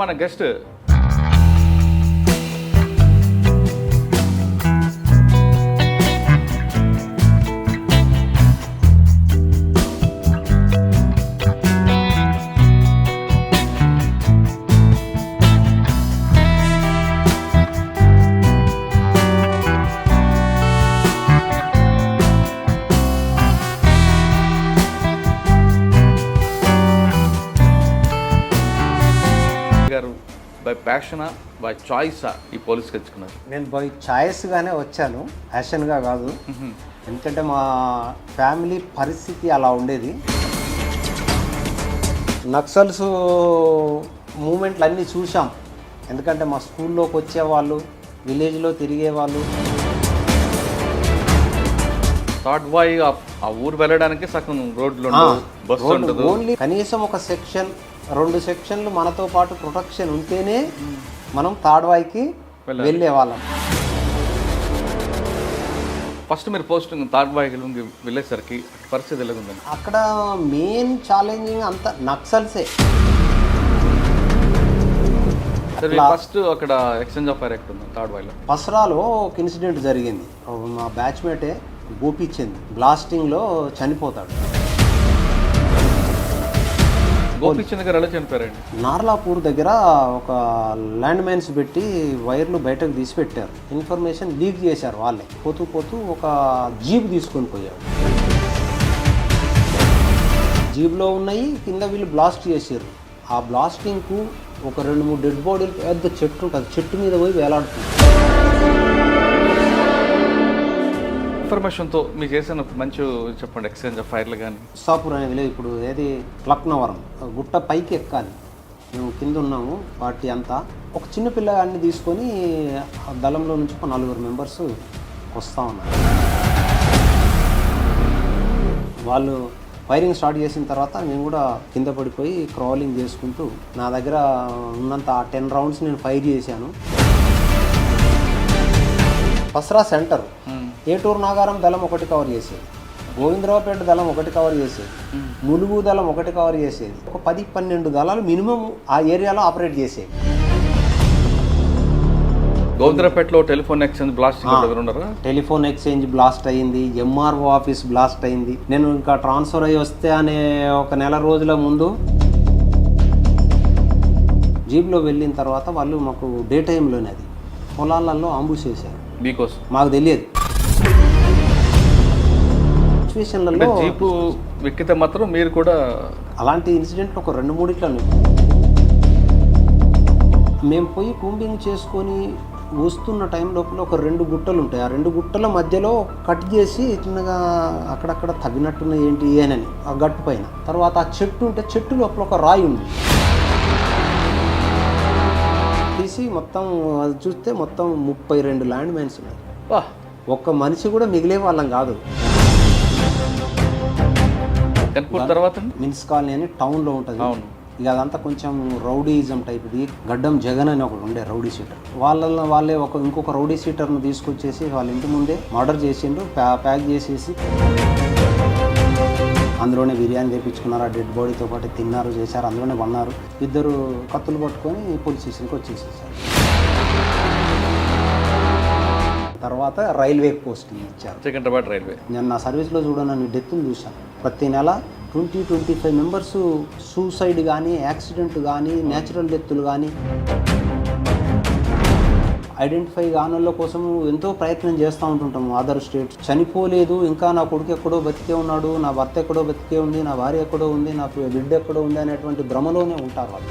మన గెస్ట్ గారు by ప్యాషనా by చాయిసా ఈ పోలీస్కి తెచ్చుకున్నారు? నేను బై చాయిస్గానే వచ్చాను, ప్యాషన్గా కాదు. ఎందుకంటే మా ఫ్యామిలీ పరిస్థితి అలా ఉండేది. నక్సల్స్ మూమెంట్లు అన్నీ చూసాం. ఎందుకంటే మా స్కూల్లోకి వచ్చేవాళ్ళు, విలేజ్లో తిరిగేవాళ్ళు. థర్డ్ బాయ్ ఆ ఊరు వెళ్ళడానికి సగం రోడ్లు బస్సు ఉండదు. ఓన్లీ కనీసం ఒక సెక్షన్ 2 సెక్షన్లు మనతో పాటు ప్రొటెక్షన్ ఉంటేనే మనం తాడ్వాయికి వెళ్ళే వాళ్ళం. ఫస్ట్ మీరు పోస్టింగ్ తాడ్వాయికి వెళ్ళేసరికి పరిస్థితి ఎలాగుందండి? అక్కడ మెయిన్ ఛాలెంజింగ్ అంతా నక్సల్సే. ఫస్ట్ అక్కడ ఎక్స్చేంజ్ ఆఫ్ ఫైర్ ఎక్కడ ఉంది తాడ్వాయిలో? పసరాలో ఒక ఇన్సిడెంట్ జరిగింది. మా బ్యాచ్మేటే గోపిచంద్ బ్లాస్టింగ్లో చనిపోతాడు. గోపిచంద్ గారు ఎలా చనిపోయారండి? నార్లాపూర్ దగ్గర ఒక ల్యాండ్ మైన్స్ పెట్టి వైర్లు బయటకు తీసి పెట్టారు. ఇన్ఫర్మేషన్ లీక్ చేశారు వాళ్ళే. పోతూ పోతూ ఒక జీప్ తీసుకొని పోయారు. జీప్లో ఉన్నాయి, కింద వీళ్ళు బ్లాస్ట్ చేసారు. ఆ బ్లాస్టింగ్కు ఒక 2-3 డెడ్ బాడీలు, పెద్ద చెట్టు ఉంటుంది, చెట్టు మీద పోయి వేలాడుతుంది. ఇన్ఫర్మేషన్తో మీకు చేసిన మంచి చెప్పండి ఎక్స్చేంజ్ ఆఫ్ ఫైర్లు కానీ. సాపూర్ అనే విలేజ్, ఇప్పుడు ఏది లక్నవరం గుట్ట పైకి ఎక్కాలి, మేము కింద ఉన్నాము. పార్టీ అంతా ఒక చిన్న పిల్లగాడిని తీసుకొని ఆ దళంలో నుంచి ఒక 4 మెంబర్స్ వస్తూ ఉన్నారు. వాళ్ళు ఫైరింగ్ స్టార్ట్ చేసిన తర్వాత నేను కూడా కింద పడిపోయి క్రాలింగ్ చేసుకుంటూ, నా దగ్గర ఉన్నంత 10 రౌండ్స్ నేను ఫైర్ చేశాను. పసరా సెంటర్, ఏటూరు నాగారం దళం ఒకటి కవర్ చేసేది, గోవిందరావుపేట దళం ఒకటి కవర్ చేసేది, ములుగు దళం ఒకటి కవర్ చేసేది. ఒక 10-12 దళాలు మినిమం ఆ ఏరియాలో ఆపరేట్ చేసేది. గోవిందరావుపేటలో telephone exchange blast, telephone exchange blast అయ్యింది, ఎంఆర్ఓ ఆఫీస్ బ్లాస్ట్ అయింది. నేను ఇంకా ట్రాన్స్ఫర్ అయ్యి వస్తే అనే ఒక నెల రోజుల ముందు జీప్లో వెళ్ళిన తర్వాత వాళ్ళు మాకు డే టైంలోనే అది పొలాలలో అంబుష్ చేశారు. మీకోసం మాకు తెలియదు. సిచ్యువేషన్లలో జీపు ఎక్కితే మాత్రం మీరు కూడా అలాంటి ఇన్సిడెంట్లు ఒక 2-3 మేము పోయి కూంబింగ్ చేసుకొని వస్తున్న టైం లోపల ఒక 2 గుట్టలు ఉంటాయి. ఆ 2 గుట్టల మధ్యలో కట్ చేసి చిన్నగా అక్కడక్కడ తగినట్టున్న ఏంటి అని ఆ గట్టు పైన. తర్వాత ఆ చెట్టు ఉంటే చెట్టు లోపల ఒక రాయి ఉంది. తీసి మొత్తం అది చూస్తే మొత్తం 32 ల్యాండ్ మైన్స్ ఉన్నాయి. ఒక్క మనిషి కూడా మిగిలే వాళ్ళం కాదు. తర్వాత మిన్స్ కాలనీ అని టౌన్లో ఉంటుంది. ఇక అదంతా కొంచెం రౌడీయిజం టైప్ది. గడ్డం జగన్ అని ఒకడు ఉండే రౌడీ షీటర్. వాళ్ళే ఇంకొక రౌడీ షీటర్ను తీసుకొచ్చేసి వాళ్ళ ఇంటి ముందే మర్డర్ చేసిండ్రు. ప్యాక్ చేసేసి అందులోనే బిర్యానీ తెప్పించుకున్నారు. ఆ డెడ్ బాడీతో పాటు తిన్నారు, చేశారు, అందులోనే వన్నారు. 2 కత్తులు పట్టుకొని పోలీస్ స్టేషన్కి వచ్చేసేసారు. తర్వాత రైల్వేకి పోస్టింగ్ ఇచ్చారు. సికింద్రాబాద్ రైల్వే. నేను నా సర్వీస్లో చూడనని డెత్తులు చూశాను. ప్రతి నెల 20-25 మెంబర్స్ సూసైడ్ కానీ, యాక్సిడెంట్ కానీ, న్యాచురల్ డెత్తులు కానీ. ఐడెంటిఫై కానోళ్ళ కోసం ఎంతో ప్రయత్నం చేస్తూ ఉంటుంటాము. అదర్ స్టేట్స్ చనిపోలేదు, ఇంకా నా కొడుకు ఎక్కడో బతికే ఉన్నాడు, నా భర్త ఎక్కడో బతికే ఉంది, నా భార్య ఎక్కడో ఉంది, నా బిడ్డ ఎక్కడో ఉంది అనేటువంటి భ్రమలోనే ఉంటారు వాళ్ళు.